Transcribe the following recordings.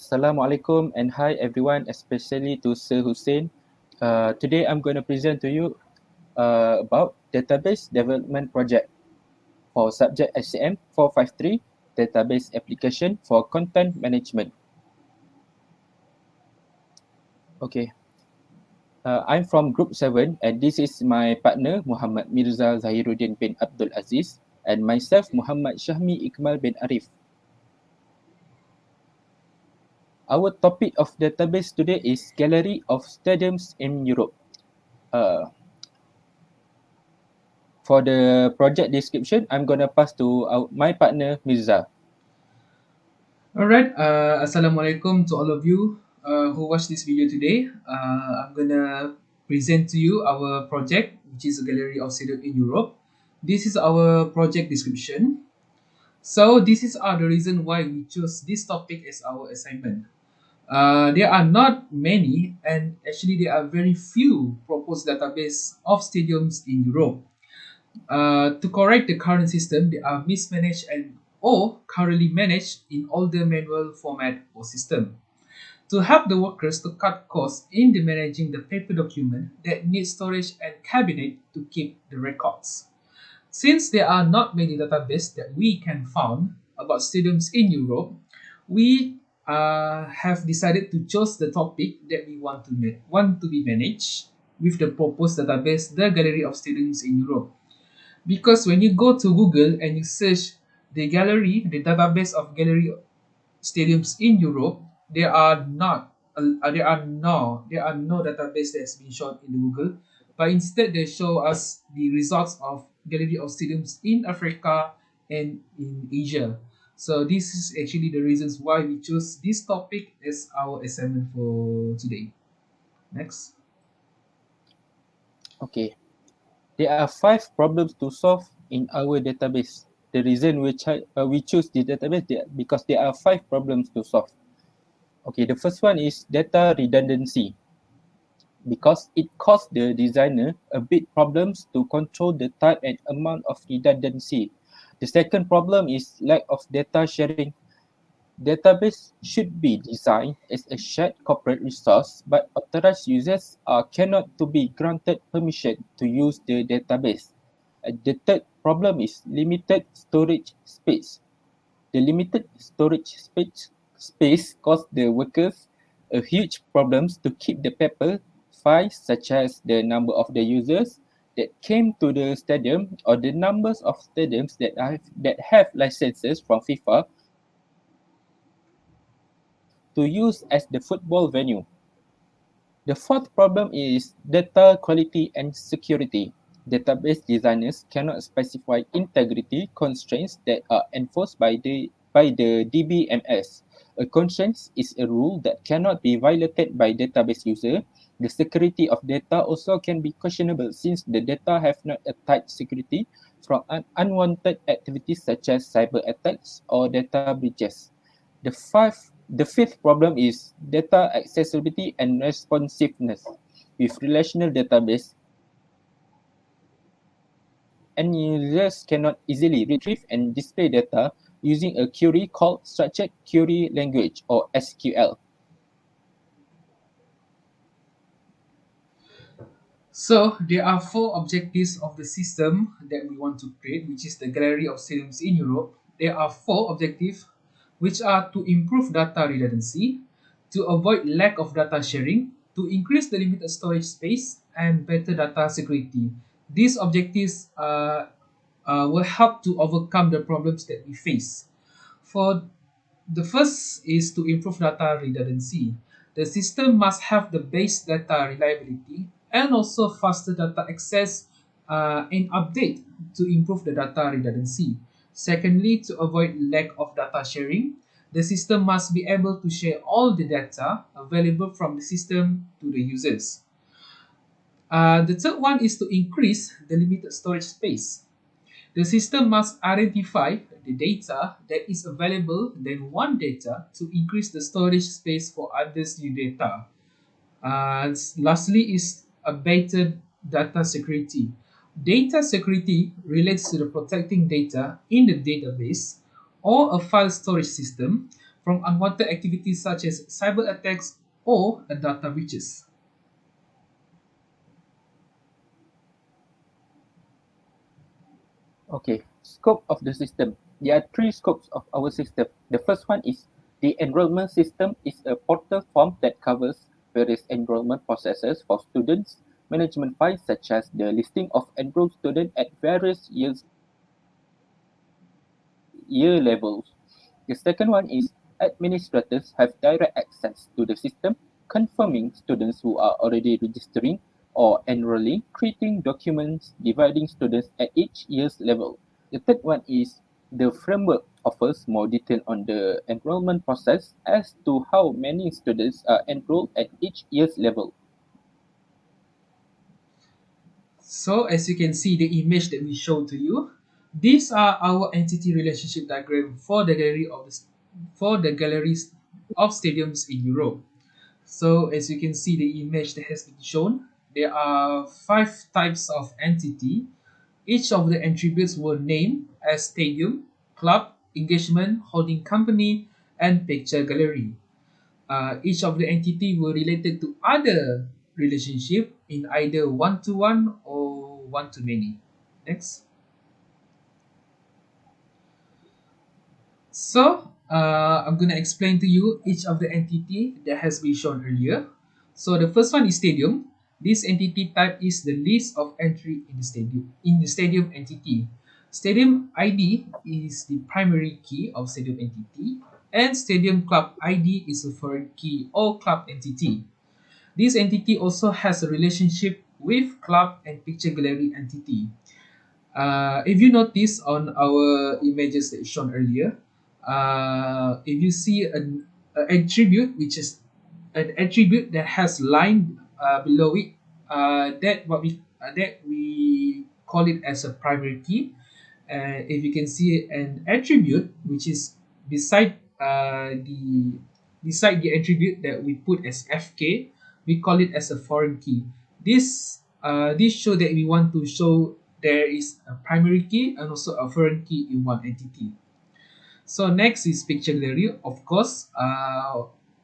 Assalamualaikum and hi everyone, especially to Sir Hussein. Today I'm going to present to you about database development project for subject ICM453, database application for content management. Okay, I'm from group 7 and this is my partner Muhammad MIRZA ZAHIRUDDIN bin Abdul Aziz and myself Muhammad SYAHMI Iqmal bin Arif. Our topic of database today is Gallery of Stadiums in Europe. For the project description, I'm going to pass to my partner, Mirza. Alright, Assalamualaikum to all of you who watch this video today. I'm gonna present to you our project, which is a gallery of stadium in Europe. This is our project description. So this is the reason why we chose this topic as our assignment. There are not many, and actually there are very few proposed database of stadiums in Europe. To correct the current system, they are mismanaged and or currently managed in older manual format or system. To help the workers to cut costs in the managing the paper document that need storage and cabinet to keep the records. Since there are not many databases that we can found about stadiums in Europe, we have decided to choose the topic that we want to be managed with the proposed database, the Gallery of Stadiums in Europe. Because when you go to Google and you search the database of gallery stadiums in Europe, there are no database that has been shown in the Google, but instead they show us the results of gallery of stadiums in Africa and in Asia. So this is actually the reasons why we chose this topic as our assignment for today. Next. Okay, there are 5 problems to solve in our database. The reason we choose the database because there are 5 problems to solve. Okay, the first one is data redundancy because it caused the designer a bit problems to control the type and amount of redundancy. The second problem is lack of data sharing. Database should be designed as a shared corporate resource, but authorized users cannot to be granted permission to use the database. The third problem is limited storage space. The limited space caused the workers a huge problems to keep the paper files such as the number of the users that came to the stadium or the numbers of stadiums that have licenses from FIFA to use as the football venue. The fourth problem is data quality and security. Database designers cannot specify integrity constraints that are enforced by the DBMS. A constraint is a rule that cannot be violated by database user. The security of data also can be questionable since the data have not a tight security from unwanted activities such as cyber attacks or data breaches. The fifth problem is data accessibility and responsiveness. With relational database, end users cannot easily retrieve and display data using a query called structured query language or SQL. So there are four objectives of the system that we want to create, which is the gallery of stadiums in Europe. There are four objectives, which are to improve data redundancy, to avoid lack of data sharing, to increase the limited storage space, and better data security. These objectives will help to overcome the problems that we face. For the first is to improve data redundancy. The system must have the base data reliability and also faster data access and update to improve the data redundancy. Secondly, to avoid lack of data sharing, the system must be able to share all the data available from the system to the users. The third one is to increase the limited storage space. The system must identify the data that is available than one data to increase the storage space for others new data. Lastly is a better data security. Data security relates to the protecting data in the database or a file storage system from unwanted activities such as cyber attacks or data breaches. Okay, scope of the system. There are three scopes of our system. The first one is the enrollment system is a portal form that covers various enrollment processes for students, management files such as the listing of enrolled students at various year levels. The second one is administrators have direct access to the system, confirming students who are already registering or enrolling, creating documents, dividing students at each year's level. The third one is the framework offers more detail on the enrollment process as to how many students are enrolled at each year's level. So as you can see the image that we showed to you, these are our entity relationship diagram for the galleries of stadiums in Europe. So as you can see the image that has been shown, there are five types of entity. Each of the attributes were named as stadium, club, engagement, holding company, and picture gallery. Each of the entity were related to other relationship in either one-to-one or one-to-many. Next. So I'm going to explain to you each of the entity that has been shown earlier. So the first one is stadium. This entity type is the list of entry in the stadium entity. Stadium ID is the primary key of stadium entity, and stadium club ID is a foreign key or club entity. This entity also has a relationship with club and picture gallery entity. If you notice on our images that shown earlier, if you see an attribute which is an attribute that has line below it, that we call it as a primary key. If you can see an attribute which is beside the attribute that we put as FK, we call it as a foreign key. This show that we want to show there is a primary key and also a foreign key in one entity. So next is picture gallery, of course,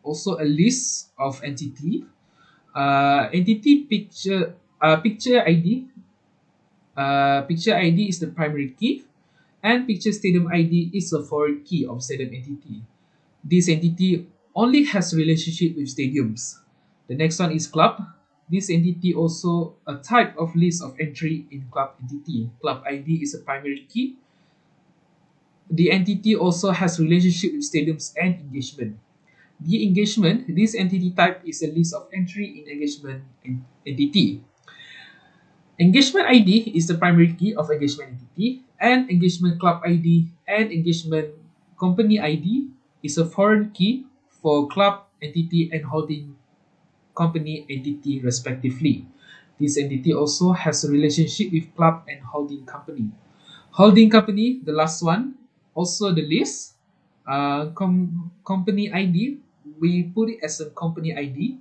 also a list of entity. Entity picture ID. Picture ID is the primary key, and picture stadium ID is a foreign key of stadium entity. This entity only has relationship with stadiums. The next one is club. This entity also a type of list of entry in club entity. Club ID is a primary key. The entity also has relationship with stadiums and engagement. The engagement, this entity type is a list of entry in engagement entity. Engagement ID is the primary key of engagement entity, and engagement club ID and engagement company ID is a foreign key for club entity and holding company entity respectively. This entity also has a relationship with club and holding company. Holding company, the last one, also the list. Company ID, we put it as a company ID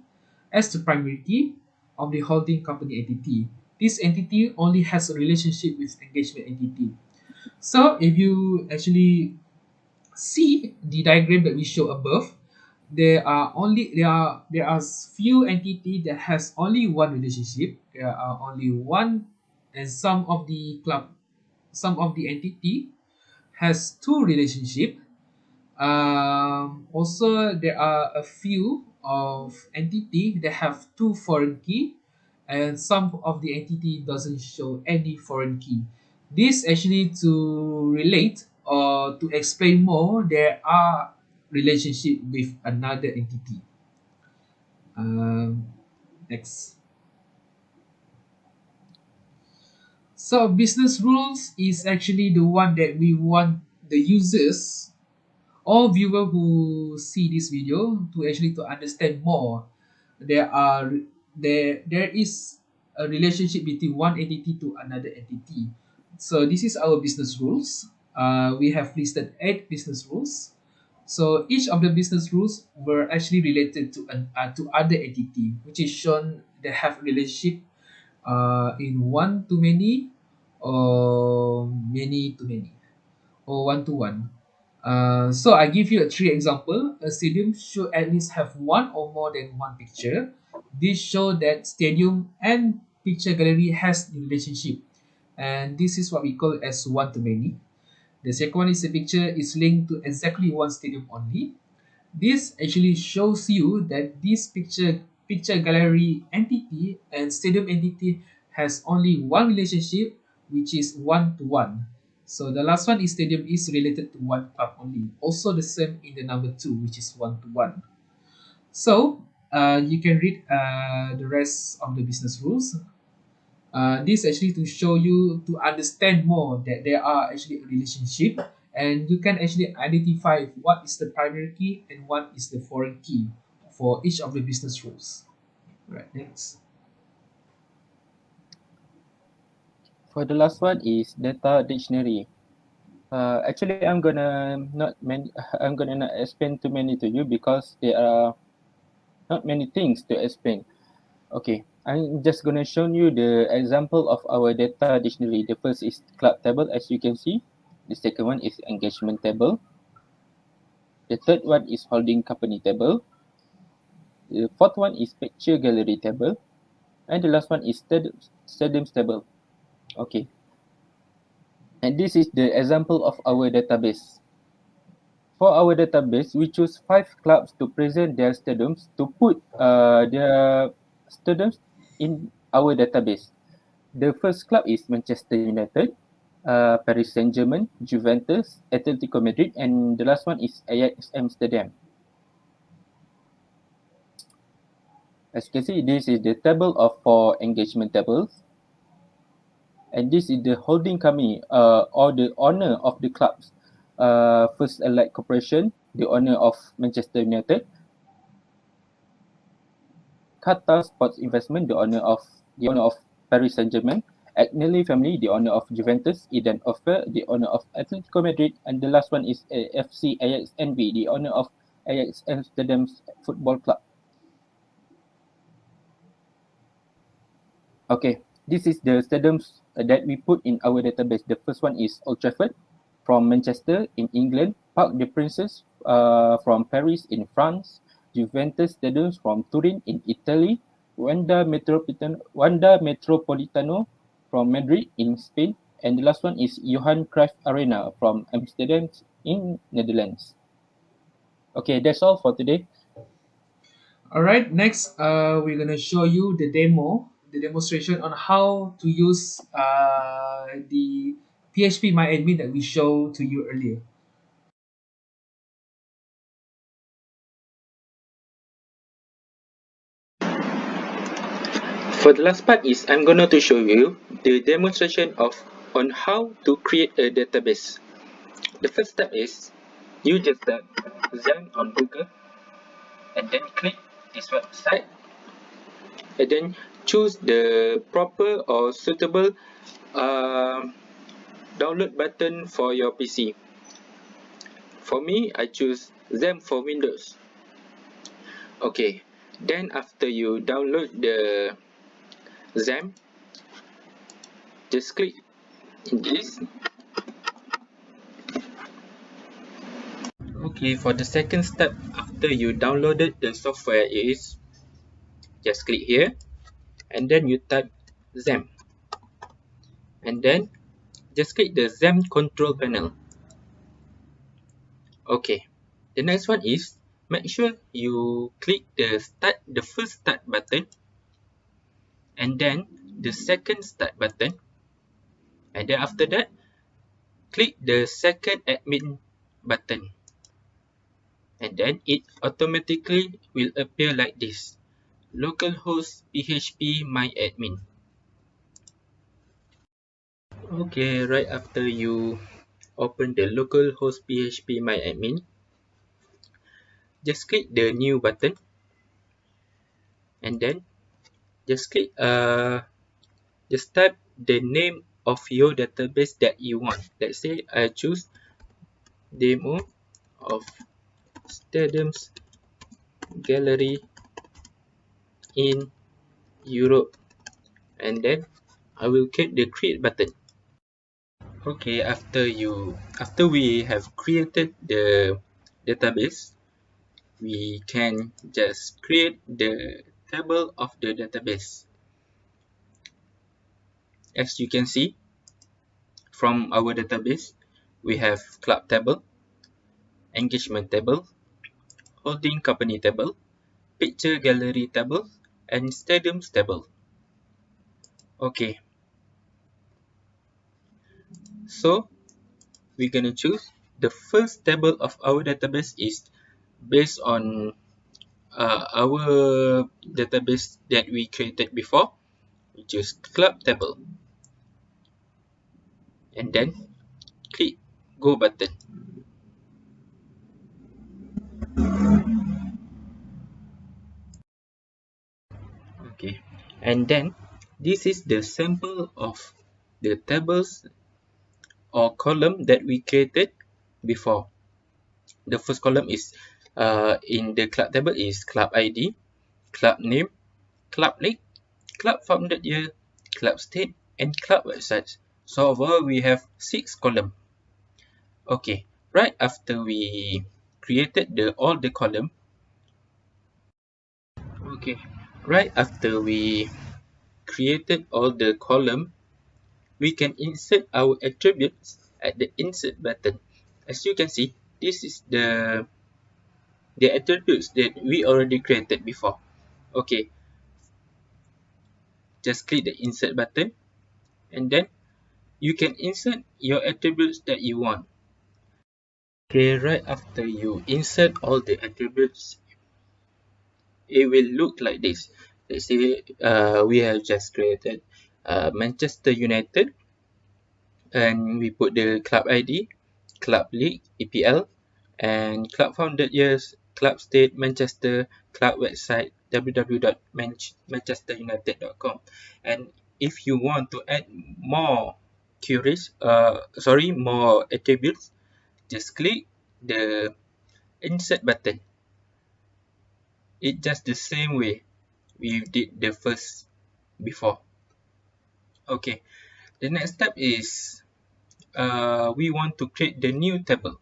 as the primary key of the holding company entity. This entity only has a relationship with engagement entity. So if you actually see the diagram that we show above, there are few entity that has only one relationship. There are only one, and some of the entity has two relationship. Also, there are a few of entity that have two foreign key, and some of the entity doesn't show any foreign key. This actually to relate or to explain more, there are relationship with another entity. Um, Next. So business rules is actually the one that we want the users, all viewer who see this video, to actually to understand more. There is a relationship between one entity to another entity. So this is our business rules. We have listed 8 business rules. So each of the business rules were actually related to other entity, which is shown they have relationship in one to many or many to many or one to one. So I give you a three example. A stadium should at least have one or more than one picture. This show that stadium and picture gallery has the relationship, and this is what we call as one to many. The second one is the picture is linked to exactly one stadium only. This actually shows you that this picture gallery entity and stadium entity has only one relationship, which is one to one. So the last one is stadium is related to one club only. Also the same in the number two, which is one to one. So you can read the rest of the business rules. This actually to show you to understand more that there are actually a relationship, and you can actually identify what is the primary key and what is the foreign key for each of the business rules. Right, next. For the last one is data dictionary. Actually, I'm gonna not explain too many to you because there are not many things to explain. Okay, I'm just gonna show you the example of our data dictionary. The first is club table, as you can see. The second one is engagement table. The third one is holding company table. The fourth one is picture gallery table. And the last one is stadiums table. Okay, and this is the example of our database. For our database, we choose 5 clubs to present their stadiums to put their stadiums in our database. The first club is Manchester United, Paris Saint-Germain, Juventus, Atletico Madrid, and the last one is Ajax Amsterdam. As you can see, this is the table of 4 engagement tables, and this is the holding company or the owner of the clubs. First Allied Corporation, the owner of Manchester United; Qatar Sports Investment, the owner of Paris Saint-Germain; Agnelli family, the owner of Juventus; Eden Offer, the owner of Atletico Madrid; and the last one is FC Ajax NV, the owner of Ajax Amsterdam Football Club. Okay, this is the stadiums that we put in our database. The first one is Old Trafford from Manchester in England, Parc des Princes from Paris in France, Juventus Stadiums from Turin in Italy, Wanda Metropolitano from Madrid in Spain, and the last one is Johan Cruyff Arena from Amsterdam in Netherlands. Okay, that's all for today. All right, next we're gonna show you the demonstration on how to use the PHP MyAdmin that we showed to you earlier. For the last part is I'm going to show you the demonstration of on how to create a database. The first step is you just type Zen on Google and then click this website and then choose the proper or suitable uh, download button for your PC. For me, I choose Zen for Windows. Okay, then after you download the Zen, just click in this. Okay, for the second step after you downloaded the software is just click here and then you type XAMPP and then just click the XAMPP control panel. Okay, the next one is make sure you click the first start button and then the second start button, and then after that click the second admin button, and then it automatically will appear like this: localhost php myadmin. Okay, right after you open the localhost php myadmin, just click the new button and then just click just type the name of your database that you want. Let's say I choose demo of stadiums gallery in Europe, and then I will click the create button. Okay, after we have created the database, we can just create the table of the database. As you can see from our database, we have club table, engagement table, holding company table, picture gallery table, and stadiums table. Okay, so we're gonna choose the first table of our database is based on our database that we created before. We choose club table and then click go button. Okay, and then this is the sample of the tables or column that we created before. The first column is in the club table is club ID, club name, club league, club founded year, club state, and club websites. So overall we have 6 columns. Okay, right after we created all the column. Okay, right after we created all the column, we can insert our attributes at the insert button. As you can see, this is the attributes that we already created before. Okay, just click the insert button and then you can insert your attributes that you want. Okay, right after you insert all the attributes, it will look like this. Let's say we have just created Manchester United and we put the club ID, club league, EPL, and club founded years, club state, Manchester, club website, www.manchesterunited.com. And if you want to add more more attributes, just click the insert button. It's just the same way we did the first before. Okay, the next step is we want to create the new table.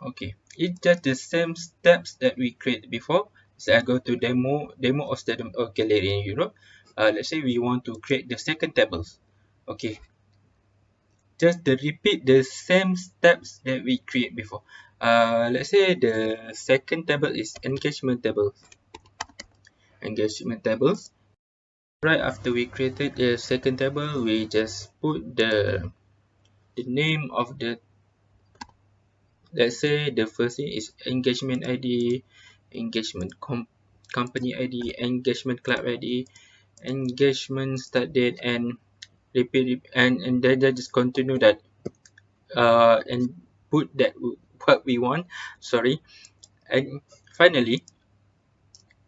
Okay, it's just the same steps that we created before. So I go to demo of stadium or gallery in Europe. Let's say we want to create the second tables. Okay, just repeat the same steps that we create before. Let's say the second table is engagement table. Engagement tables. Right after we created the second table, we just put the name of the, let's say the first thing is engagement ID, engagement company ID, engagement club ID, engagement start date, and repeat and then just continue that and put that what we want. Sorry, and finally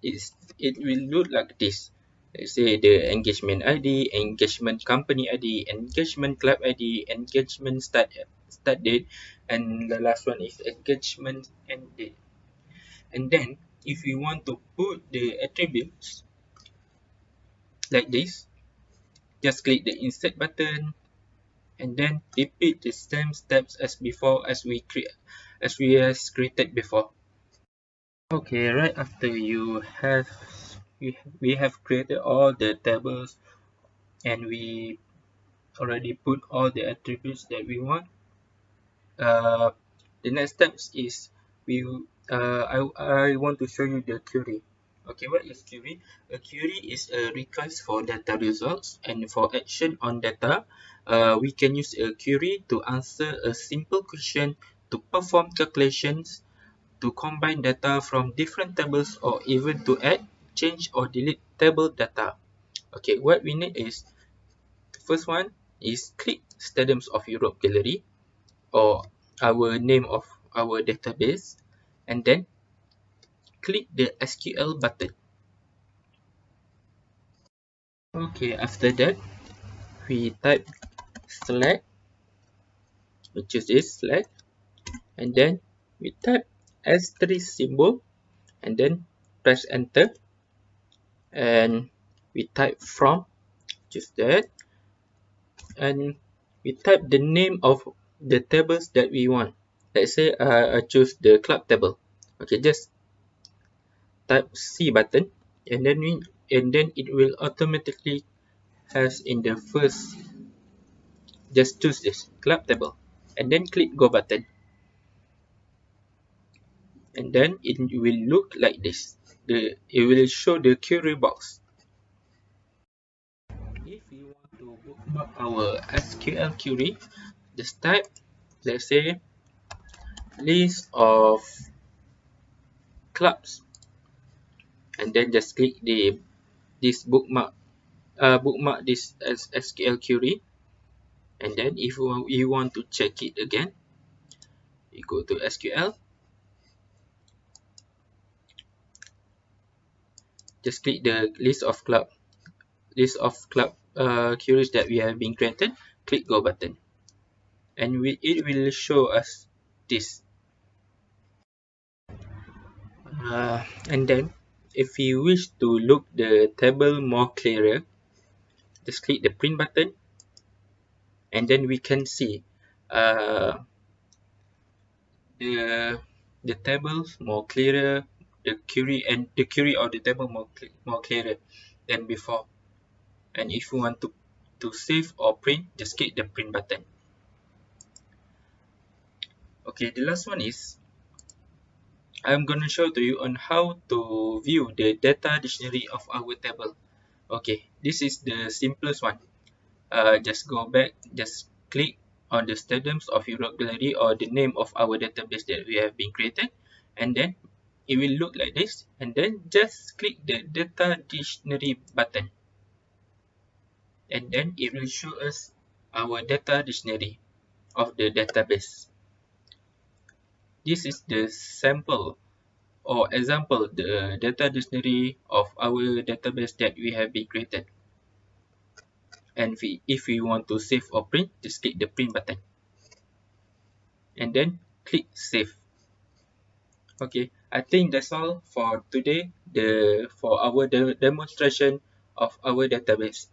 it will look like this. Let's say the engagement ID, engagement company ID, engagement club ID, engagement start date, and the last one is engagement end date. And then if we want to put the attributes like this, just click the insert button and then repeat the same steps as before as we created before. Okay, right after we have created all the tables and we already put all the attributes that we want. The next steps is I want to show you the query. Okay, what is query? A query is a request for data results, and for action on data, we can use a query to answer a simple question, to perform calculations, to combine data from different tables, or even to add, change, or delete table data. Okay, what we need is, the first one is click Stadiums of Europe Gallery, or our name of our database, and then click the SQL button. Okay, after that we type select, which is this select, and then we type asterisk symbol and then press enter, and we type from, just that, and we type the name of the tables that we want. Let's say I choose the club table. Okay, just type C button, and then it will automatically has in the first, just choose this club table and then click go button, and then it will look like this. It will show the query box. If we want to bookmark our SQL query, just type, let's say, list of clubs, and then just click this bookmark this as SQL query. And then if you want to check it again, you go to SQL, just click the list of club queries that we have been created, click go button, and it will show us this. And then if you wish to look the table more clearer, just click the print button, and then we can see the tables more clearer, the query of the table more clearer than before. And if you want to save or print, just click the print button. Okay, the last one is I'm going to show to you on how to view the data dictionary of our table. Okay, this is the simplest one. Just go back, just click on the Stadiums of Europe gallery or the name of our database that we have been created, and then it will look like this, and then just click the data dictionary button, and then it will show us our data dictionary of the database. This is the sample or example the data dictionary of our database that we have been created. And if we want to save or print, just click the print button and then click save. Okay, I think that's all for today for our demonstration of our database.